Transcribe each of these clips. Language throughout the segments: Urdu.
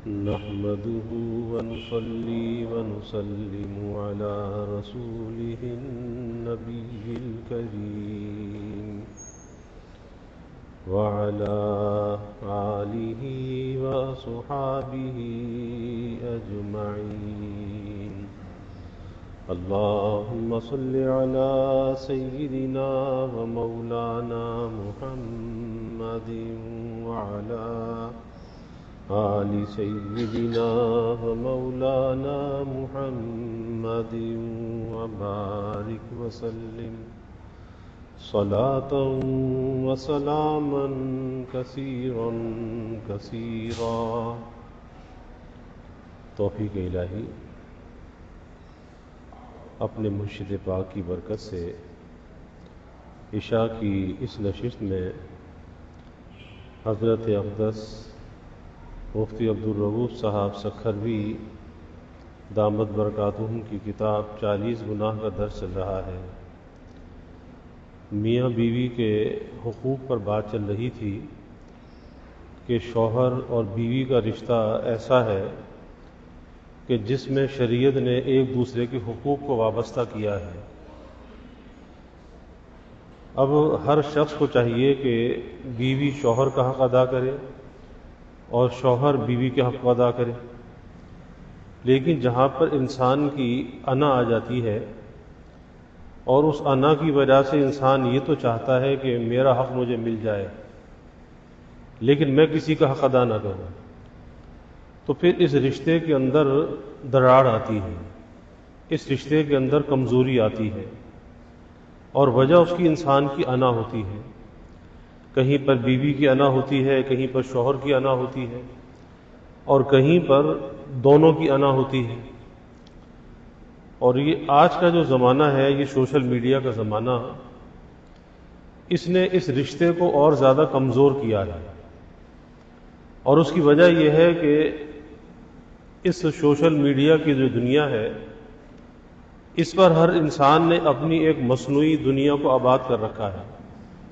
نحمده ونصلي ونسلم على رسوله النبي الكريم وعلى آله وصحابه أجمعين. اللهم صل على سيدنا ومولانا محمد وعلى آل سيدنا ومولانا محمد وبارك وسلم صلاة وسلاما كثيرا كثيرا. توفیق الہی اپنے مرشد پاک کی برکت سے عشاء کی اس نشست میں حضرت اقدس مفتی عبدالرؤوف صاحب سکھروی دامت برکاتہم کی کتاب 40 گناہ کا درس چل رہا ہے. میاں بیوی کے حقوق پر بات چل رہی تھی کہ شوہر اور بیوی کا رشتہ ایسا ہے کہ جس میں شریعت نے ایک دوسرے کے حقوق کو وابستہ کیا ہے. اب ہر شخص کو چاہیے کہ بیوی شوہر کا حق ادا کرے اور شوہر بیوی کے حق ادا کرے، لیکن جہاں پر انسان کی انا آ جاتی ہے اور اس انا کی وجہ سے انسان یہ تو چاہتا ہے کہ میرا حق مجھے مل جائے لیکن میں کسی کا حق ادا نہ کروں، تو پھر اس رشتے کے اندر دراڑ آتی ہے، اس رشتے کے اندر کمزوری آتی ہے، اور وجہ اس کی انسان کی انا ہوتی ہے. کہیں پر بیوی کی انا ہوتی ہے، کہیں پر شوہر کی انا ہوتی ہے، اور کہیں پر دونوں کی انا ہوتی ہے. اور یہ آج کا جو زمانہ ہے، یہ سوشل میڈیا کا زمانہ، اس نے اس رشتے کو اور زیادہ کمزور کیا ہے. اور اس کی وجہ یہ ہے کہ اس سوشل میڈیا کی جو دنیا ہے، اس پر ہر انسان نے اپنی ایک مصنوعی دنیا کو آباد کر رکھا ہے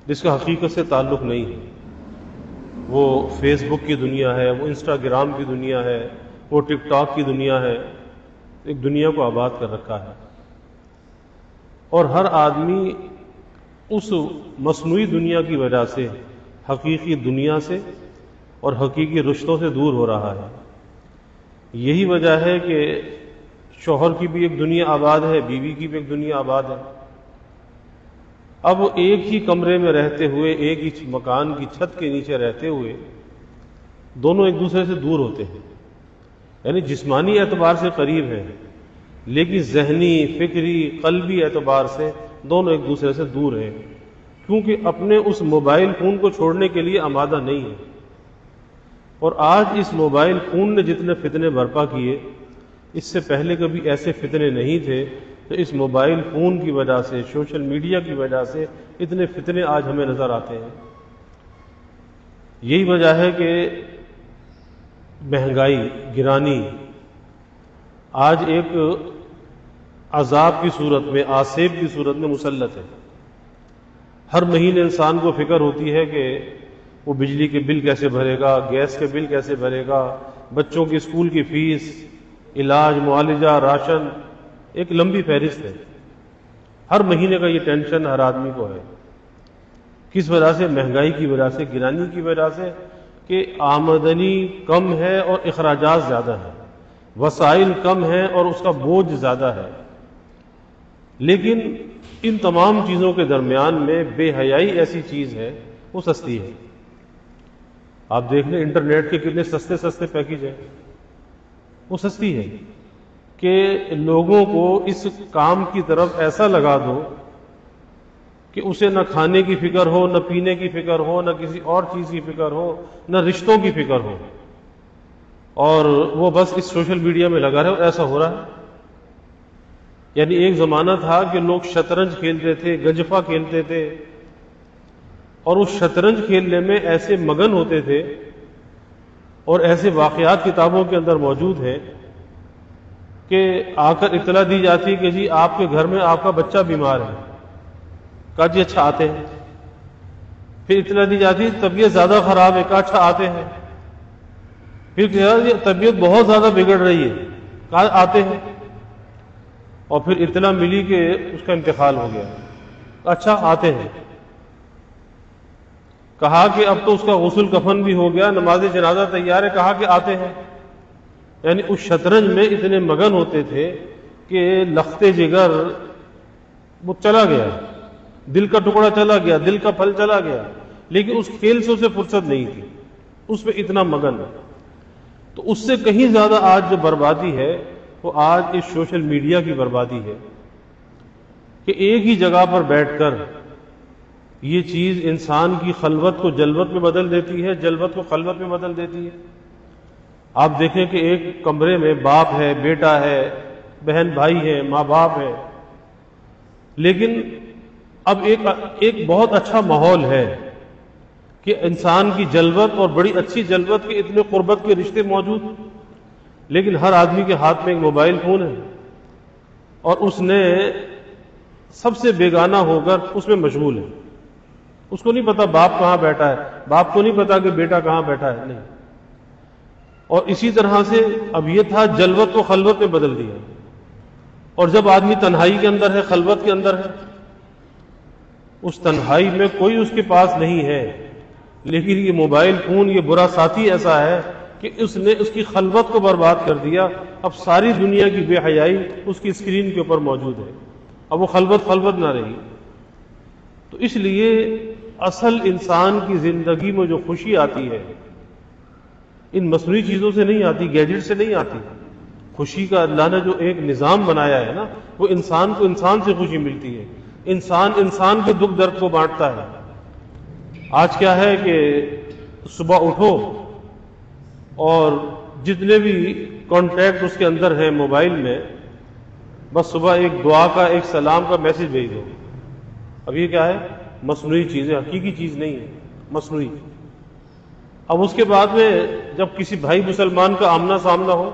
جس کا حقیقت سے تعلق نہیں ہے. وہ فیس بک کی دنیا ہے، وہ انسٹاگرام کی دنیا ہے، وہ ٹک ٹاک کی دنیا ہے، ایک دنیا کو آباد کر رکھا ہے. اور ہر آدمی اس مصنوعی دنیا کی وجہ سے حقیقی دنیا سے اور حقیقی رشتوں سے دور ہو رہا ہے. یہی وجہ ہے کہ شوہر کی بھی ایک دنیا آباد ہے، بیوی کی بھی ایک دنیا آباد ہے. اب ایک ہی کمرے میں رہتے ہوئے، ایک ہی مکان کی چھت کے نیچے رہتے ہوئے دونوں ایک دوسرے سے دور ہوتے ہیں. یعنی جسمانی اعتبار سے قریب ہیں لیکن ذہنی، فکری، قلبی اعتبار سے دونوں ایک دوسرے سے دور ہیں، کیونکہ اپنے اس موبائل فون کو چھوڑنے کے لیے آمادہ نہیں ہیں. اور آج اس موبائل فون نے جتنے فتنے برپا کیے، اس سے پہلے کبھی ایسے فتنے نہیں تھے. تو اس موبائل فون کی وجہ سے، سوشل میڈیا کی وجہ سے اتنے فتنے آج ہمیں نظر آتے ہیں. یہی وجہ ہے کہ مہنگائی، گرانی آج ایک عذاب کی صورت میں، آسیب کی صورت میں مسلط ہے. ہر مہینے انسان کو فکر ہوتی ہے کہ وہ بجلی کے بل کیسے بھرے گا، گیس کے بل کیسے بھرے گا، بچوں کی اسکول کی فیس، علاج، معالجہ، راشن، ایک لمبی فہرست ہے. ہر مہینے کا یہ ٹینشن ہر آدمی کو ہے. کس وجہ سے؟ مہنگائی کی وجہ سے، گرانی کی وجہ سے کہ آمدنی کم ہے اور اخراجات زیادہ ہیں، وسائل کم ہیں اور اس کا بوجھ زیادہ ہے. لیکن ان تمام چیزوں کے درمیان میں بے حیائی ایسی چیز ہے، وہ سستی ہے. آپ دیکھ لیں انٹرنیٹ کے کتنے سستے سستے پیکیج ہیں. وہ سستی ہے کہ لوگوں کو اس کام کی طرف ایسا لگا دو کہ اسے نہ کھانے کی فکر ہو، نہ پینے کی فکر ہو، نہ کسی اور چیز کی فکر ہو، نہ رشتوں کی فکر ہو، اور وہ بس اس سوشل میڈیا میں لگا رہے. اور ایسا ہو رہا ہے. یعنی ایک زمانہ تھا کہ لوگ شطرنج کھیلتے تھے، گجفہ کھیلتے تھے، اور اس شطرنج کھیلنے میں ایسے مگن ہوتے تھے اور ایسے واقعات کتابوں کے اندر موجود ہیں کہ آ کر اطلاع دی جاتی کہ جی آپ کے گھر میں آپ کا بچہ بیمار ہے. کہا جی اچھا آتے ہیں. پھر اطلاع دی جاتی طبیعت زیادہ خراب ہے. کہا اچھا آتے ہیں. پھر کہا یہ طبیعت بہت زیادہ بگڑ رہی ہے، کہا آتے ہیں، اور پھر اطلاع ملی کہ اس کا انتقال ہو گیا، اچھا آتے ہیں، کہا کہ اب تو اس کا غسل کفن بھی ہو گیا، نماز جنازہ تیار ہے، کہا کہ آتے ہیں۔ یعنی اس شطرنج میں اتنے مگن ہوتے تھے کہ لخت جگر وہ چلا گیا، دل کا ٹکڑا چلا گیا، دل کا پھل چلا گیا، لیکن اس کھیل سے اسے فرصت نہیں تھی، اس پہ اتنا مگن ہے۔ تو اس سے کہیں زیادہ آج جو بربادی ہے وہ آج اس سوشل میڈیا کی بربادی ہے کہ ایک ہی جگہ پر بیٹھ کر یہ چیز انسان کی خلوت کو جلوت میں بدل دیتی ہے، جلوت کو خلوت میں بدل دیتی ہے۔ آپ دیکھیں کہ ایک کمرے میں باپ ہے، بیٹا ہے، بہن بھائی ہے، ماں باپ ہے، لیکن اب ایک بہت اچھا ماحول ہے کہ انسان کی جلوت اور بڑی اچھی جلوت کے اتنے قربت کے رشتے موجود، لیکن ہر آدمی کے ہاتھ میں ایک موبائل فون ہے اور اس نے سب سے بیگانہ ہو کر اس میں مشغول ہے۔ اس کو نہیں پتا باپ کہاں بیٹھا ہے، باپ کو نہیں پتا کہ بیٹا کہاں بیٹھا ہے، نہیں۔ اور اسی طرح سے اب یہ تھا جلوت کو خلوت میں بدل دیا، اور جب آدمی تنہائی کے اندر ہے، خلوت کے اندر ہے، اس تنہائی میں کوئی اس کے پاس نہیں ہے، لیکن یہ موبائل فون یہ برا ساتھی ایسا ہے کہ اس نے اس کی خلوت کو برباد کر دیا۔ اب ساری دنیا کی بے حیائی اس کی اسکرین کے اوپر موجود ہے، اب وہ خلوت نہ رہی۔ تو اس لیے اصل انسان کی زندگی میں جو خوشی آتی ہے ان مصنوعی چیزوں سے نہیں آتی، گیجٹ سے نہیں آتی۔ خوشی کا اللہ نے جو ایک نظام بنایا ہے نا، وہ انسان کو انسان سے خوشی ملتی ہے، انسان کے دکھ درد کو بانٹتا ہے۔ آج کیا ہے کہ صبح اٹھو اور جتنے بھی کانٹیکٹ اس کے اندر ہیں موبائل میں، بس صبح ایک دعا کا، ایک سلام کا میسج بھیج دو۔ اب یہ کیا ہے؟ مصنوعی چیز ہے، حقیقی چیز نہیں ہے، مصنوعی۔ اب اس کے بعد میں جب کسی بھائی مسلمان کا آمنا سامنا ہو،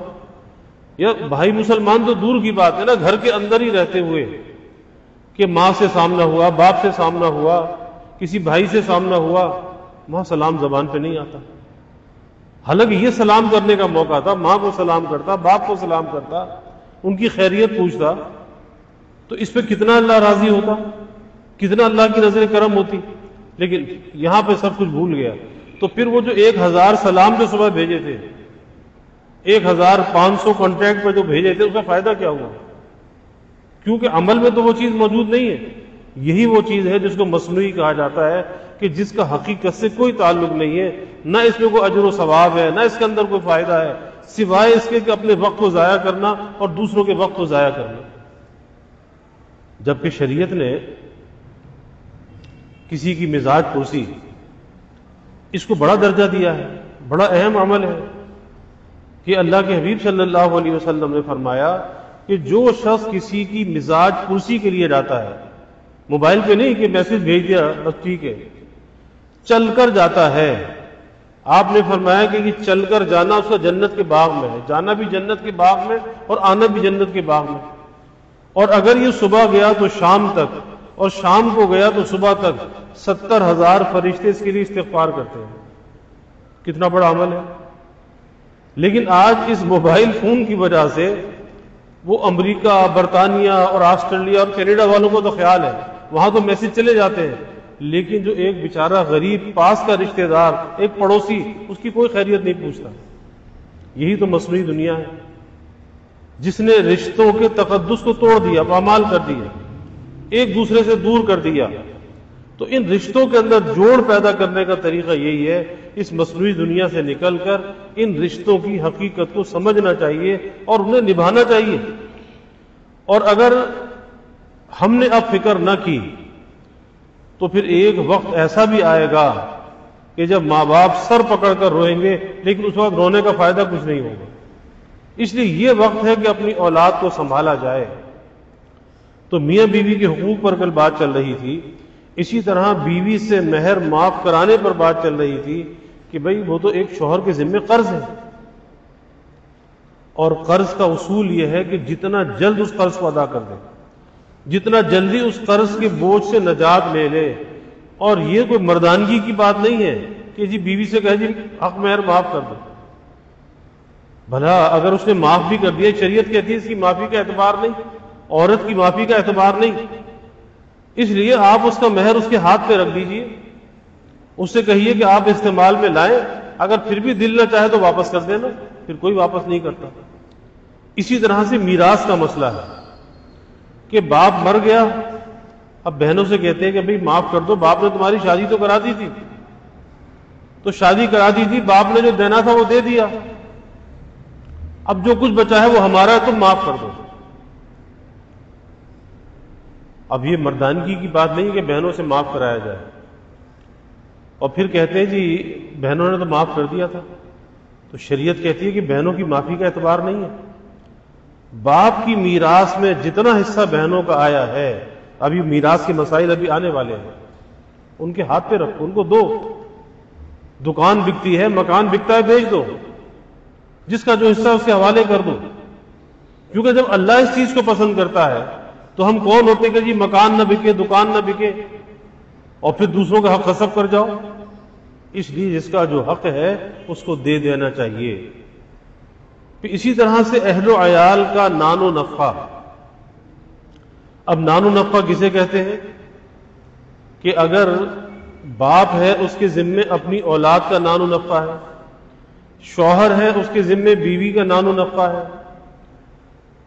یا بھائی مسلمان تو دور کی بات ہے نا، گھر کے اندر ہی رہتے ہوئے کہ ماں سے سامنا ہوا، باپ سے سامنا ہوا، کسی بھائی سے سامنا ہوا، وہاں سلام زبان پہ نہیں آتا۔ حالانکہ یہ سلام کرنے کا موقع تھا، ماں کو سلام کرتا، باپ کو سلام کرتا، ان کی خیریت پوچھتا، تو اس پہ کتنا اللہ راضی ہوتا، کتنا اللہ کی نظر کرم ہوتی۔ لیکن یہاں پہ سب کچھ بھول گیا۔ تو پھر وہ جو 1000 سلام جو صبح بھیجے تھے، 1500 کانٹیکٹ پہ جو بھیجے تھے، اس کا فائدہ کیا ہوا؟ کیونکہ عمل میں تو وہ چیز موجود نہیں ہے۔ یہی وہ چیز ہے جس کو مصنوعی کہا جاتا ہے، کہ جس کا حقیقت سے کوئی تعلق نہیں ہے، نہ اس میں کوئی اجر و ثواب ہے، نہ اس کے اندر کوئی فائدہ ہے، سوائے اس کے کہ اپنے وقت کو ضائع کرنا اور دوسروں کے وقت کو ضائع کرنا۔ جبکہ شریعت نے کسی کی مزاج پرسی اس کو بڑا درجہ دیا ہے، بڑا اہم عمل ہے، کہ اللہ کے حبیب صلی اللہ علیہ وسلم نے فرمایا کہ جو شخص کسی کی مزاج پرسی کے لیے جاتا ہے، موبائل پہ نہیں کہ میسج بھیج دیا بس ٹھیک ہے، چل کر جاتا ہے، آپ نے فرمایا کہ یہ چل کر جانا اس کا جنت کے باغ میں ہے، جانا بھی جنت کے باغ میں اور آنا بھی جنت کے باغ میں۔ اور اگر یہ صبح گیا تو شام تک، اور شام کو گیا تو صبح تک، 70,000 فرشتے اس کے لیے استغفار کرتے ہیں۔ کتنا بڑا عمل ہے۔ لیکن آج اس موبائل فون کی وجہ سے وہ امریکہ، برطانیہ اور آسٹریلیا اور کینیڈا والوں کو تو خیال ہے، وہاں تو میسج چلے جاتے ہیں، لیکن جو ایک بیچارہ غریب پاس کا رشتہ دار، ایک پڑوسی، اس کی کوئی خیریت نہیں پوچھتا۔ یہی تو مصنوعی دنیا ہے جس نے رشتوں کے تقدس کو توڑ دیا، پامال کر دیا، ایک دوسرے سے دور کر دیا۔ تو ان رشتوں کے اندر جوڑ پیدا کرنے کا طریقہ یہی ہے، اس مصنوعی دنیا سے نکل کر ان رشتوں کی حقیقت کو سمجھنا چاہیے اور انہیں نبھانا چاہیے۔ اور اگر ہم نے اب فکر نہ کی تو پھر ایک وقت ایسا بھی آئے گا کہ جب ماں باپ سر پکڑ کر روئیں گے، لیکن اس وقت رونے کا فائدہ کچھ نہیں ہوگا۔ اس لیے یہ وقت ہے کہ اپنی اولاد کو سنبھالا جائے۔ تو میاں بیوی کے حقوق پر کل بات چل رہی تھی، اسی طرح بیوی سے مہر معاف کرانے پر بات چل رہی تھی کہ بھئی وہ تو ایک شوہر کے ذمہ قرض ہے، اور قرض کا اصول یہ ہے کہ جتنا جلد اس قرض کو ادا کر دے، جتنا جلدی اس قرض کے بوجھ سے نجات لے لے۔ اور یہ کوئی مردانگی کی بات نہیں ہے کہ جی بیوی سے کہے جی حق مہر معاف کر دو، بھلا اگر اس نے معاف بھی کر دیا، شریعت کہتی ہے اس کی معافی کا اعتبار نہیں، عورت کی معافی کا اعتبار نہیں، اس لیے آپ اس کا مہر اس کے ہاتھ پہ رکھ دیجئے، اس سے کہیے کہ آپ استعمال میں لائیں، اگر پھر بھی دل نہ چاہے تو واپس کر دینا، پھر کوئی واپس نہیں کرتا۔ اسی طرح سے میراث کا مسئلہ ہے کہ باپ مر گیا، اب بہنوں سے کہتے ہیں کہ بھئی معاف کر دو، باپ نے تمہاری شادی تو کرا دی تھی، تو شادی کرا دی تھی، باپ نے جو دینا تھا وہ دے دیا، اب جو کچھ بچا ہے وہ ہمارا ہے، تم معاف کر دو۔ اب یہ مردانگی کی بات نہیں ہے کہ بہنوں سے معاف کرایا جائے، اور پھر کہتے ہیں جی بہنوں نے تو معاف کر دیا تھا، تو شریعت کہتی ہے کہ بہنوں کی معافی کا اعتبار نہیں ہے۔ باپ کی میراث میں جتنا حصہ بہنوں کا آیا ہے، ابھی میراث کے مسائل ابھی آنے والے ہیں، ان کے ہاتھ پہ رکھو، ان کو دو۔ دکان بکتی ہے، مکان بکتا ہے، بیچ دو، جس کا جو حصہ ہے اس کے حوالے کر دو، کیونکہ جب اللہ اس چیز کو پسند کرتا ہے تو ہم کون ہوتے کہ جی مکان نہ بکے، دکان نہ بکے اور پھر دوسروں کا حق غصب کر جاؤ۔ اس لیے جس کا جو حق ہے اس کو دے دینا چاہیے۔ پھر اسی طرح سے اہل و عیال کا نان و نفع۔ اب نان و نفع کسے کہتے ہیں کہ اگر باپ ہے اس کے ذمے اپنی اولاد کا نان و نفع ہے، شوہر ہے اس کے ذمے بیوی کا نان و نفع ہے۔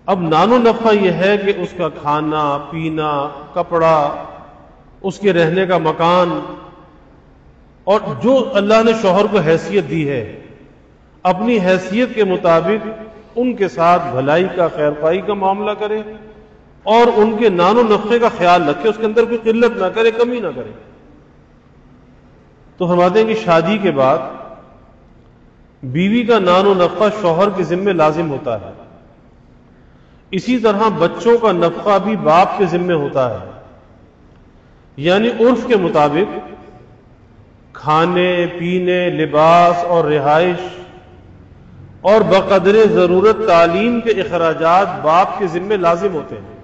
اب نان و نفع یہ ہے کہ اس کا کھانا پینا، کپڑا، اس کے رہنے کا مکان، اور جو اللہ نے شوہر کو حیثیت دی ہے اپنی حیثیت کے مطابق ان کے ساتھ بھلائی کا، خیر خواہی کا معاملہ کرے، اور ان کے نان و نفع کا خیال رکھے، اس کے اندر کوئی قلت نہ کرے، کمی نہ کرے۔ تو فرماتے ہیں کہ شادی کے بعد بیوی کا نان و نفع شوہر کے ذمے لازم ہوتا ہے، اسی طرح بچوں کا نفقہ بھی باپ کے ذمے ہوتا ہے، یعنی عرف کے مطابق کھانے پینے، لباس اور رہائش اور بقدر ضرورت تعلیم کے اخراجات باپ کے ذمے لازم ہوتے ہیں۔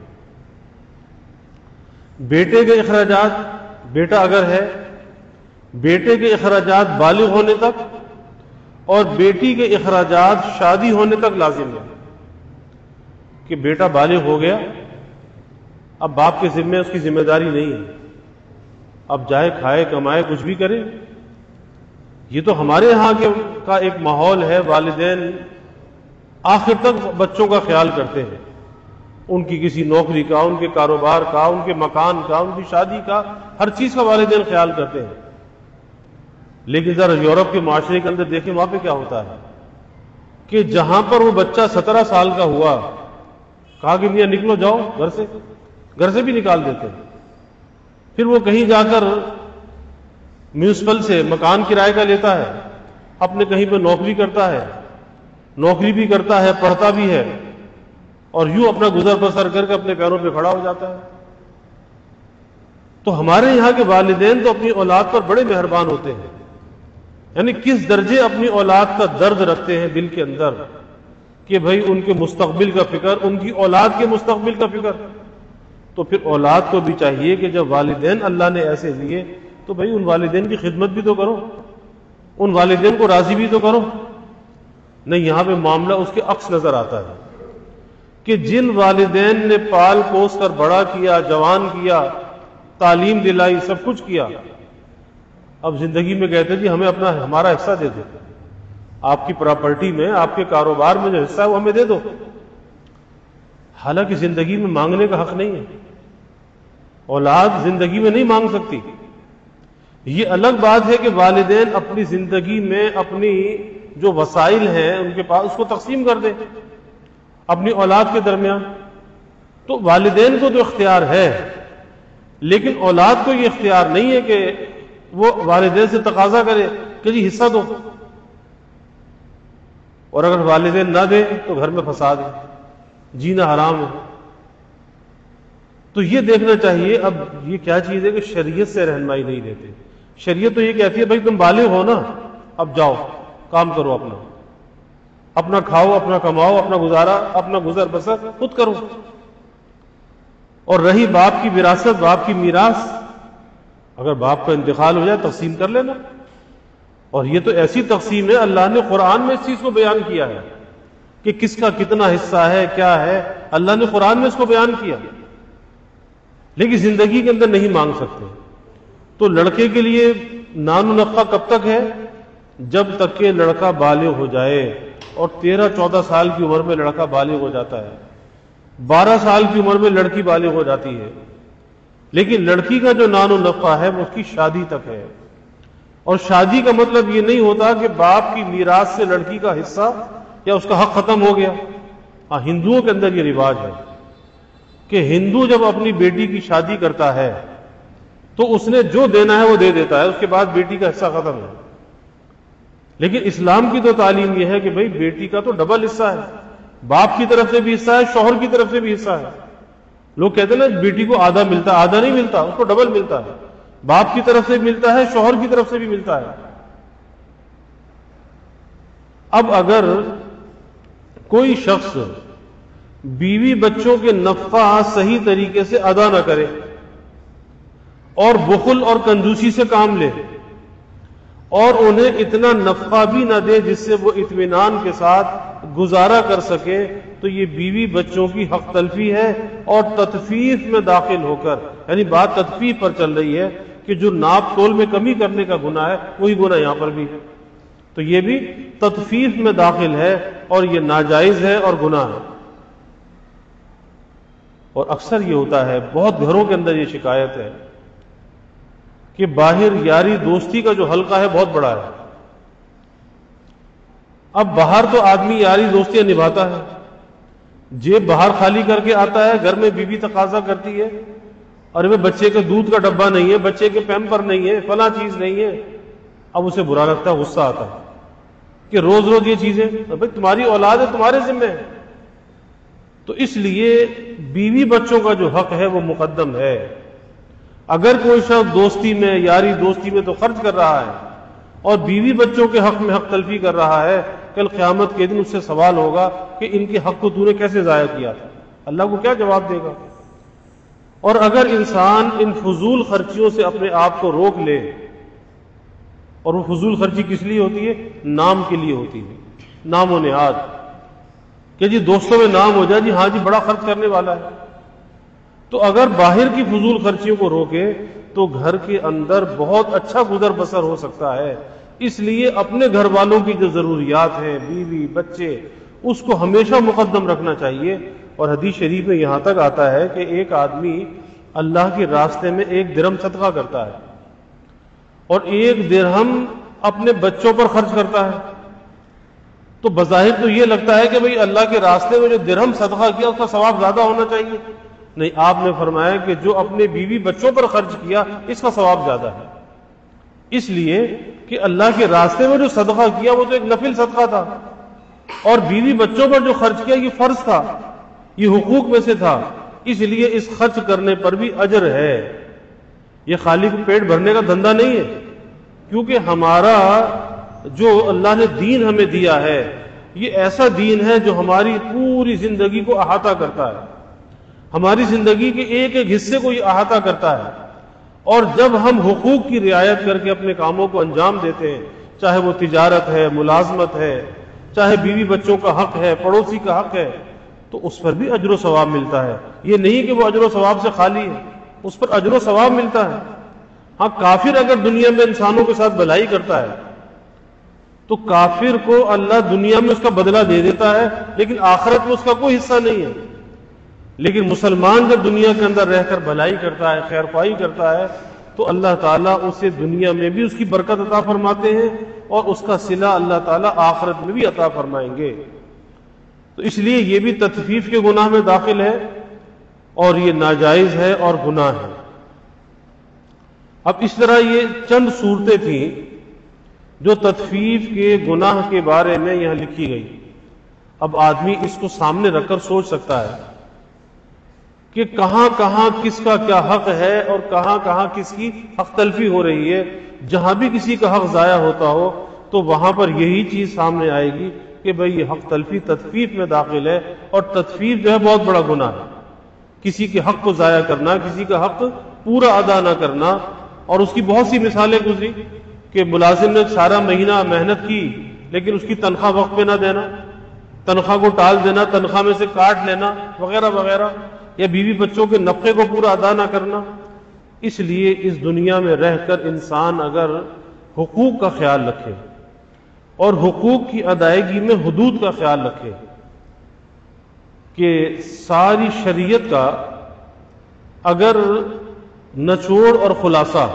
بیٹے کے اخراجات، بیٹا اگر ہے، بیٹے کے اخراجات بالغ ہونے تک اور بیٹی کے اخراجات شادی ہونے تک لازم ہے کہ بیٹا بالغ ہو گیا، اب باپ کے ذمے اس کی ذمہ داری نہیں ہے، اب جائے کھائے کمائے کچھ بھی کرے۔ یہ تو ہمارے ہاں کا ایک ماحول ہے، والدین آخر تک بچوں کا خیال کرتے ہیں، ان کی کسی نوکری کا، ان کے کاروبار کا، ان کے مکان کا، ان کی شادی کا، ہر چیز کا والدین خیال کرتے ہیں۔ لیکن ذرا یورپ کے معاشرے کے اندر دیکھیں وہاں پہ کیا ہوتا ہے کہ جہاں پر وہ بچہ 17 سال کا ہوا، کہا کہ میاں نکلو جاؤ گھر سے بھی نکال دیتے ہیں، پھر وہ کہیں جا کر میونسپل سے مکان کرائے کا لیتا ہے، اپنے کہیں پہ نوکری کرتا ہے، نوکری بھی کرتا ہے، پڑھتا بھی ہے، اور یوں اپنا گزر بسر کر کے اپنے پیروں پہ کھڑا ہو جاتا ہے۔ تو ہمارے یہاں کے والدین تو اپنی اولاد پر بڑے مہربان ہوتے ہیں، یعنی کس درجے اپنی اولاد کا درد رکھتے ہیں دل کے اندر کہ بھئی ان کے مستقبل کا فکر، ان کی اولاد کے مستقبل کا فکر۔ تو پھر اولاد کو بھی چاہیے کہ جب والدین اللہ نے ایسے لیے تو بھئی ان والدین کی خدمت بھی تو کرو، ان والدین کو راضی بھی تو کرو۔ نہیں، یہاں پہ معاملہ اس کے عکس نظر آتا ہے کہ جن والدین نے پال پوس کر بڑا کیا، جوان کیا، تعلیم دلائی، سب کچھ کیا، اب زندگی میں کہتے جی ہمیں ہمارا حصہ دے دو، آپ کی پراپرٹی میں، آپ کے کاروبار میں جو حصہ ہے وہ ہمیں دے دو، حالانکہ زندگی میں مانگنے کا حق نہیں ہے، اولاد زندگی میں نہیں مانگ سکتی۔ یہ الگ بات ہے کہ والدین اپنی زندگی میں اپنی جو وسائل ہیں ان کے پاس اس کو تقسیم کر دیں اپنی اولاد کے درمیان، تو والدین کو تو اختیار ہے، لیکن اولاد کو یہ اختیار نہیں ہے کہ وہ والدین سے تقاضا کرے کہ جی حصہ دو، اور اگر والدین نہ دیں تو گھر میں فساد ہے، جینا حرام ہے۔ تو یہ دیکھنا چاہیے اب یہ کیا چیز ہے کہ شریعت سے رہنمائی نہیں دیتے۔ شریعت تو یہ کہتی ہے بھائی تم بالغ ہو نا، اب جاؤ کام کرو، اپنا کھاؤ، اپنا کماؤ، اپنا گزارا، اپنا گزر بسر خود کرو۔ اور رہی باپ کی وراثت، باپ کی میراث، اگر باپ کا انتقال ہو جائے تقسیم کر لینا، اور یہ تو ایسی تقسیم ہے اللہ نے قرآن میں اس چیز کو بیان کیا ہے کہ کس کا کتنا حصہ ہے، کیا ہے، اللہ نے قرآن میں اس کو بیان کیا، لیکن زندگی کے اندر نہیں مانگ سکتے۔ تو لڑکے کے لیے نان و نفقہ کب تک ہے؟ جب تک کہ لڑکا بالغ ہو جائے، اور 13-14 سال کی عمر میں لڑکا بالغ ہو جاتا ہے، 12 سال کی عمر میں لڑکی بالغ ہو جاتی ہے۔ لیکن لڑکی کا جو نان و نفقہ ہے وہ اس کی شادی تک ہے، اور شادی کا مطلب یہ نہیں ہوتا کہ باپ کی میراث سے لڑکی کا حصہ یا اس کا حق ختم ہو گیا۔ ہاں، ہندوؤں کے اندر یہ رواج ہے کہ ہندو جب اپنی بیٹی کی شادی کرتا ہے تو اس نے جو دینا ہے وہ دے دیتا ہے، اس کے بعد بیٹی کا حصہ ختم ہے۔ لیکن اسلام کی تو تعلیم یہ ہے کہ بھئی بیٹی کا تو ڈبل حصہ ہے، باپ کی طرف سے بھی حصہ ہے، شوہر کی طرف سے بھی حصہ ہے۔ لوگ کہتے ہیں نا بیٹی کو آدھا ملتا ہے، آدھا نہیں ملتا، اس کو ڈبل ملتا ہے، باپ کی طرف سے بھی ملتا ہے، شوہر کی طرف سے بھی ملتا ہے۔ اب اگر کوئی شخص بیوی بچوں کے نفقہ صحیح طریقے سے ادا نہ کرے اور بخل اور کنجوسی سے کام لے اور انہیں اتنا نفقہ بھی نہ دے جس سے وہ اطمینان کے ساتھ گزارا کر سکے، تو یہ بیوی بچوں کی حق تلفی ہے، اور تطفیف میں داخل ہو کر، یعنی بات تطفیف پر چل رہی ہے کہ جو ناپ تول میں کمی کرنے کا گناہ ہے وہی گناہ یہاں پر بھی ہے، تو یہ بھی تطفیف میں داخل ہے اور یہ ناجائز ہے اور گناہ ہے۔ اور اکثر یہ ہوتا ہے، بہت گھروں کے اندر یہ شکایت ہے کہ باہر یاری دوستی کا جو حلقہ ہے بہت بڑا ہے۔ اب باہر تو آدمی یاری دوستیاں نبھاتا ہے، جیب باہر خالی کر کے آتا ہے، گھر میں بیوی تقاضا کرتی ہے، اور بچے کے دودھ کا ڈبہ نہیں ہے، بچے کے پیمپر نہیں ہے، فلاں چیز نہیں ہے۔ اب اسے برا لگتا ہے، غصہ آتا ہے کہ روز روز یہ چیزیں، بھائی تمہاری اولاد ہے، تمہارے ذمہ ہے۔ تو اس لیے بیوی بچوں کا جو حق ہے وہ مقدم ہے۔ اگر کوئی شخص دوستی میں، یاری دوستی میں تو خرچ کر رہا ہے اور بیوی بچوں کے حق میں حق تلفی کر رہا ہے، کل قیامت کے دن اس سے سوال ہوگا کہ ان کے حق کو تو نے کیسے ضائع کیا تھا، اللہ کو کیا جواب دے گا؟ اور اگر انسان ان فضول خرچیوں سے اپنے آپ کو روک لے، اور وہ فضول خرچی کس لیے ہوتی ہے؟ نام کے لیے ہوتی ہے، نام و نہاد، کہ جی دوستوں میں نام ہو جائے، جی ہاں جی بڑا خرچ کرنے والا ہے۔ تو اگر باہر کی فضول خرچیوں کو روکے تو گھر کے اندر بہت اچھا گزر بسر ہو سکتا ہے۔ اس لیے اپنے گھر والوں کی جو ضروریات ہیں، بیوی بچے، اس کو ہمیشہ مقدم رکھنا چاہیے۔ اور حدیث شریف میں یہاں تک آتا ہے کہ ایک آدمی اللہ کے راستے میں 1 درہم صدقہ کرتا ہے اور 1 درہم اپنے بچوں پر خرچ کرتا ہے، تو بظاہر تو یہ لگتا ہے کہ بھئی اللہ کے راستے میں جو درہم صدقہ کیا اس کا ثواب زیادہ ہونا چاہیے۔ نہیں، آپ نے فرمایا کہ جو اپنے بیوی بچوں پر خرچ کیا اس کا ثواب زیادہ ہے، اس لیے کہ اللہ کے راستے میں جو صدقہ کیا وہ تو ایک نفل صدقہ تھا، اور بیوی بچوں پر جو خرچ کیا یہ فرض تھا، یہ حقوق میں سے تھا، اس لیے اس خرچ کرنے پر بھی اجر ہے۔ یہ خالی پیٹ بھرنے کا دھندا نہیں ہے، کیونکہ ہمارا جو اللہ نے دین ہمیں دیا ہے یہ ایسا دین ہے جو ہماری پوری زندگی کو احاطہ کرتا ہے، ہماری زندگی کے ایک ایک حصے کو یہ احاطہ کرتا ہے۔ اور جب ہم حقوق کی رعایت کر کے اپنے کاموں کو انجام دیتے ہیں، چاہے وہ تجارت ہے، ملازمت ہے، چاہے بیوی بچوں کا حق ہے، پڑوسی کا حق ہے، تو اس پر بھی اجر و ثواب ملتا ہے۔ یہ نہیں کہ وہ اجر و ثواب سے خالی ہے، اس پر اجر و ثواب ملتا ہے۔ ہاں، کافر اگر دنیا میں انسانوں کے ساتھ بھلائی کرتا ہے تو کافر کو اللہ دنیا میں اس کا بدلہ دے دیتا ہے، لیکن آخرت میں اس کا کوئی حصہ نہیں ہے۔ لیکن مسلمان جب دنیا کے اندر رہ کر بھلائی کرتا ہے، خیر خواہی کرتا ہے، تو اللہ تعالیٰ اسے دنیا میں بھی اس کی برکت عطا فرماتے ہیں، اور اس کا صلہ اللہ تعالیٰ آخرت میں بھی عطا فرمائیں گے۔ تو اس لیے یہ بھی تطفیف کے گناہ میں داخل ہے، اور یہ ناجائز ہے اور گناہ ہے۔ اب اس طرح یہ چند صورتیں تھیں جو تطفیف کے گناہ کے بارے میں یہاں لکھی گئی۔ اب آدمی اس کو سامنے رکھ کر سوچ سکتا ہے کہ کہاں کہاں کس کا کیا حق ہے اور کہاں کہاں کس کی حق تلفی ہو رہی ہے۔ جہاں بھی کسی کا حق ضائع ہوتا ہو تو وہاں پر یہی چیز سامنے آئے گی کہ بھئی یہ حق تلفی تطفیف میں داخل ہے، اور تطفیف جو ہے بہت بڑا گناہ ہے۔ کسی کے حق کو ضائع کرنا، کسی کا حق پورا ادا نہ کرنا، اور اس کی بہت سی مثالیں گزری کہ ملازم نے سارا مہینہ محنت کی لیکن اس کی تنخواہ وقت پہ نہ دینا، تنخواہ کو ٹال دینا، تنخواہ میں سے کاٹ لینا وغیرہ وغیرہ، یا بیوی بچوں کے نفقے کو پورا ادا نہ کرنا۔ اس لیے اس دنیا میں رہ کر انسان اگر حقوق کا خیال رکھے اور حقوق کی ادائیگی میں حدود کا خیال رکھے کہ ساری شریعت کا اگر نچوڑ اور خلاصہ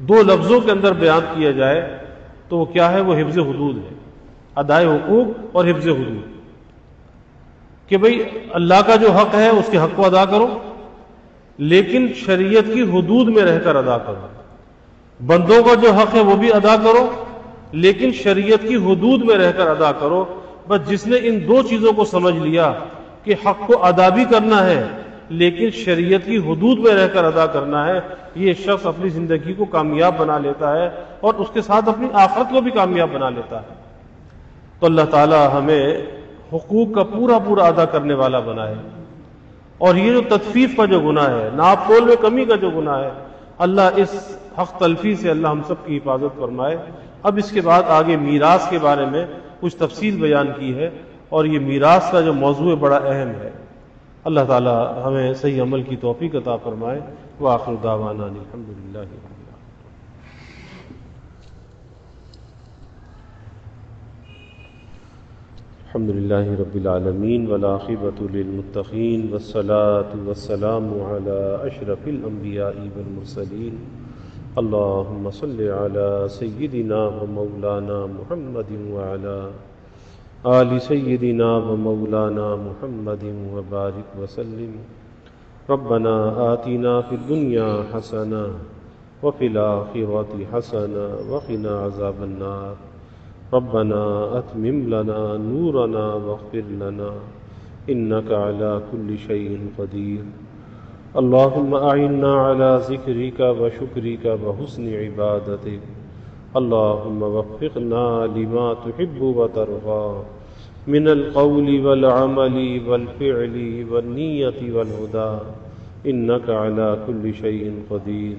دو لفظوں کے اندر بیان کیا جائے تو وہ کیا ہے؟ وہ حفظ حدود ہے، ادائے حقوق اور حفظ حدود، کہ بھئی اللہ کا جو حق ہے اس کے حق کو ادا کرو لیکن شریعت کی حدود میں رہ کر ادا کرو، بندوں کا جو حق ہے وہ بھی ادا کرو لیکن شریعت کی حدود میں رہ کر ادا کرو۔ بس جس نے ان دو چیزوں کو سمجھ لیا کہ حق کو ادا بھی کرنا ہے لیکن شریعت کی حدود میں رہ کر ادا کرنا ہے، یہ شخص اپنی زندگی کو کامیاب بنا لیتا ہے اور اس کے ساتھ اپنی آخرت کو بھی کامیاب بنا لیتا ہے۔ تو اللہ تعالی ہمیں حقوق کا پورا پورا ادا کرنے والا بنائے، اور یہ جو تطفیف کا جو گناہ ہے، ناپ تول میں کمی کا جو گناہ ہے، اللہ اس حق تلفی سے اللہ ہم سب کی حفاظت فرمائے۔ اب اس کے بعد آگے میراث کے بارے میں کچھ تفصیل بیان کی ہے، اور یہ میراث کا جو موضوع بڑا اہم ہے۔ اللہ تعالی ہمیں صحیح عمل کی توفیق عطا فرمائے۔ وآخر دعوانا الحمدللہ رب العالمین۔ الحمدللہ رب العالمین والعاقبۃ للمتقین والصلاة والسلام علی اشرف الانبیاء والمرسلین۔ اللہم صل علی سیدنا و مولانا محمد وعلی آل سیدنا و مولانا محمد وبارک وسلم۔ ربنا آتنا فی الدنیا حسنہ وفی الآخرۃ حسنہ وقنا عذاب النار۔ ربنا اتمم لنا نورنا واغفر لنا انک علی کل شیء قدیر۔ اللہم اعنا علی ذکرک وشکرک وحسن عبادتک۔ اللہم وفقنا لما تحب وترضى من القول والعمل والفعل والنیت والہدى انک علی کل شیء قدیر۔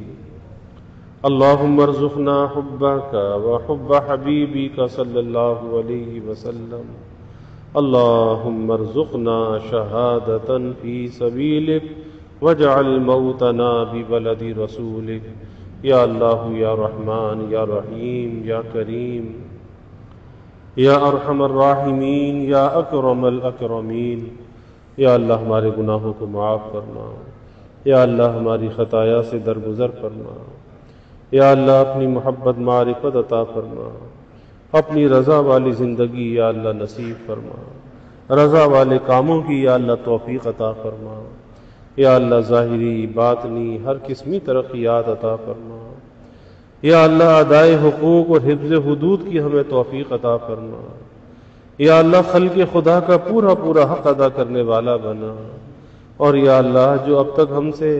اللہم ارزقنا حبک وحب حبیبک صلی اللہ علیہ وسلم۔ اللہم ارزقنا شہادۃ فی سبیلک واجعل موتنا ببلد رسولک۔ یا اللہ یا رحمان یا رحیم یا کریم یا ارحم الراحمین یا اکرم الاکرمین۔ یا اللہ ہمارے گناہوں کو معاف فرما، یا اللہ ہماری خطایا سے درگزر فرما، یا اللہ اپنی محبت معرفت عطا فرما، اپنی رضا والی زندگی یا اللہ نصیب فرما، رضا والے کاموں کی یا اللہ توفیق عطا فرما، یا اللہ ظاہری باطنی ہر قسمی ترقیات عطا فرما، یا اللہ ادائے حقوق اور حفظ حدود کی ہمیں توفیق عطا فرما، یا اللہ خلق خدا کا پورا پورا حق ادا کرنے والا بنا، اور یا اللہ جو اب تک ہم سے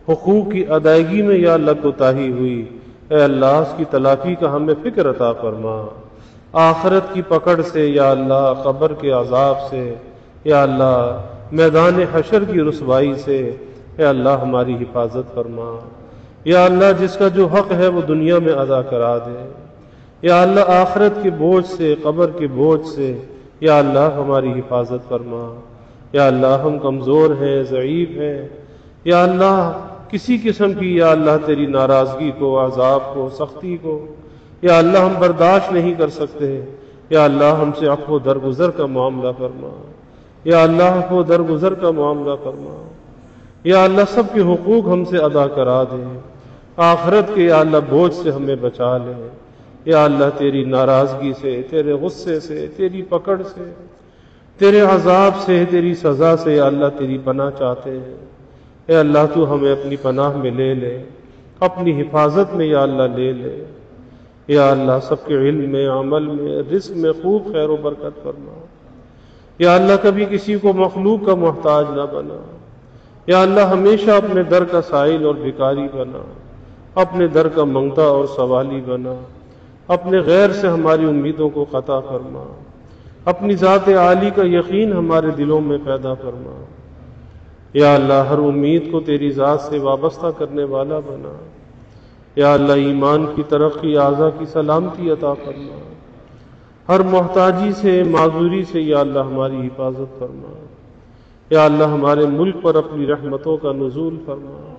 حقوق کی ادائیگی میں یا اللہ کوتاہی ہوئی، اے اللہ اس کی تلافی کا ہمیں فکر عطا فرما، آخرت کی پکڑ سے یا اللہ، قبر کے عذاب سے یا اللہ، میدان حشر کی رسوائی سے اے اللہ ہماری حفاظت فرما۔ یا اللہ جس کا جو حق ہے وہ دنیا میں ادا کرا دے، یا اللہ آخرت کے بوجھ سے، قبر کے بوجھ سے یا اللہ ہماری حفاظت فرما۔ یا اللہ ہم کمزور ہیں، ضعیف ہیں، یا اللہ کسی قسم کی یا اللہ تیری ناراضگی کو، عذاب کو، سختی کو یا اللہ ہم برداشت نہیں کر سکتے۔ یا اللہ ہم سے عفو درگزر کا معاملہ فرما، یا اللہ عفو درگزر کا معاملہ فرما۔ یا اللہ سب کے حقوق ہم سے ادا کرا دے، آخرت کے یا اللہ بوجھ سے ہمیں بچا لے۔ یا اللہ تیری ناراضگی سے، تیرے غصے سے، تیری پکڑ سے، تیرے عذاب سے، تیری سزا سے یا اللہ تیری پناہ چاہتے ہیں۔ اے اللہ تو ہمیں اپنی پناہ میں لے لے، اپنی حفاظت میں یا اللہ لے لے۔ یا اللہ سب کے علم میں، عمل میں، رزق میں خوب خیر و برکت فرما۔ یا اللہ کبھی کسی کو مخلوق کا محتاج نہ بنا۔ یا اللہ ہمیشہ اپنے در کا سائل اور بھکاری بنا، اپنے در کا منگتا اور سوالی بنا، اپنے غیر سے ہماری امیدوں کو قطع فرما، اپنی ذات عالی کا یقین ہمارے دلوں میں پیدا فرما۔ یا اللہ ہر امید کو تیری ذات سے وابستہ کرنے والا بنا۔ یا اللہ ایمان کی ترقی، اعضاء کی سلامتی عطا فرما۔ ہر محتاجی سے، معذوری سے یا اللہ ہماری حفاظت فرما۔ یا اللہ ہمارے ملک پر اپنی رحمتوں کا نزول فرما۔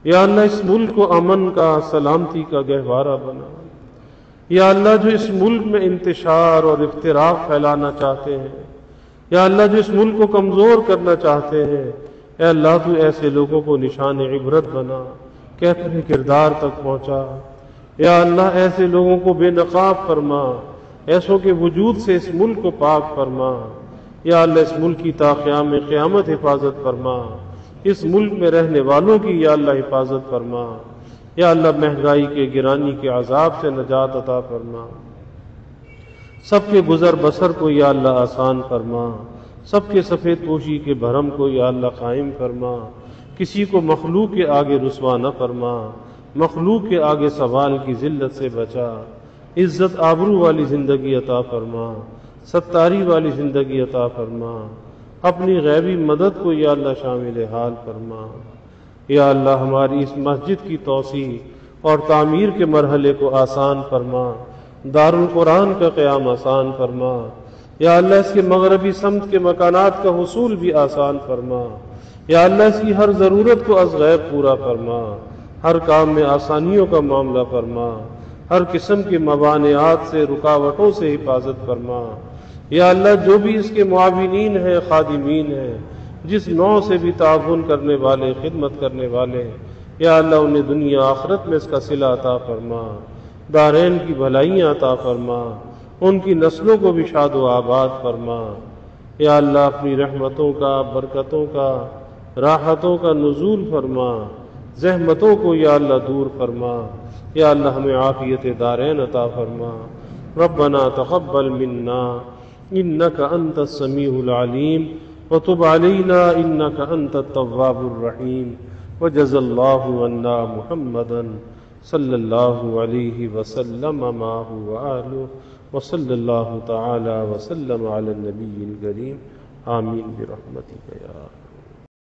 یا اللہ اس ملک کو امن کا، سلامتی کا گہوارہ بنا۔ یا اللہ جو اس ملک میں انتشار اور افتراق پھیلانا چاہتے ہیں، یا اللہ جو اس ملک کو کمزور کرنا چاہتے ہیں، اے اللہ تو ایسے لوگوں کو نشان عبرت بنا کہ اپنے کردار تک پہنچا۔ یا اللہ ایسے لوگوں کو بے نقاب فرما، ایسوں کے وجود سے اس ملک کو پاک فرما۔ یا اللہ اس ملک کی تا قیام قیامت حفاظت فرما، اس ملک میں رہنے والوں کی یا اللہ حفاظت فرما۔ یا اللہ مہنگائی کے، گرانی کے عذاب سے نجات عطا فرما۔ سب کے گزر بسر کو یا اللہ آسان فرما، سب کے سفید پوشی کے بھرم کو یا اللہ قائم فرما۔ کسی کو مخلوق کے آگے رسوا نہ فرما، مخلوق کے آگے سوال کی ذلت سے بچا۔ عزت آبرو والی زندگی عطا فرما، ستاری والی زندگی عطا فرما۔ اپنی غیبی مدد کو یا اللہ شامل حال فرما۔ یا اللہ ہماری اس مسجد کی توسیع اور تعمیر کے مرحلے کو آسان فرما، دار القرآن کا قیام آسان فرما۔ یا اللہ اس کے مغربی سمت کے مکانات کا حصول بھی آسان فرما۔ یا اللہ اس کی ہر ضرورت کو از غیب پورا فرما، ہر کام میں آسانیوں کا معاملہ فرما، ہر قسم کے موانعات سے، رکاوٹوں سے حفاظت فرما۔ یا اللہ جو بھی اس کے معاونین ہیں، خادمین ہیں، جس نوع سے بھی تعاون کرنے والے، خدمت کرنے والے، یا اللہ انہیں دنیا آخرت میں اس کا صلہ عطا فرما، دارین کی بھلائیاں عطا فرما، ان کی نسلوں کو بھی شاد و آباد فرما۔ یا اللہ اپنی رحمتوں کا، برکتوں کا، راحتوں کا نزول فرما، زحمتوں کو یا اللہ دور فرما۔ یا اللہ ہمیں عافیت دارین عطا فرما۔ ربنا تقبل منا انک انت السمیع العلیم وتب علینا انک انت التواب الرحیم وجزا اللہ عنا محمدا صلی اللہ علیہ وسلم معه وآلہ وصلی اللہ تعالی وسلم علی النبی الکریم آمین برحمتک یا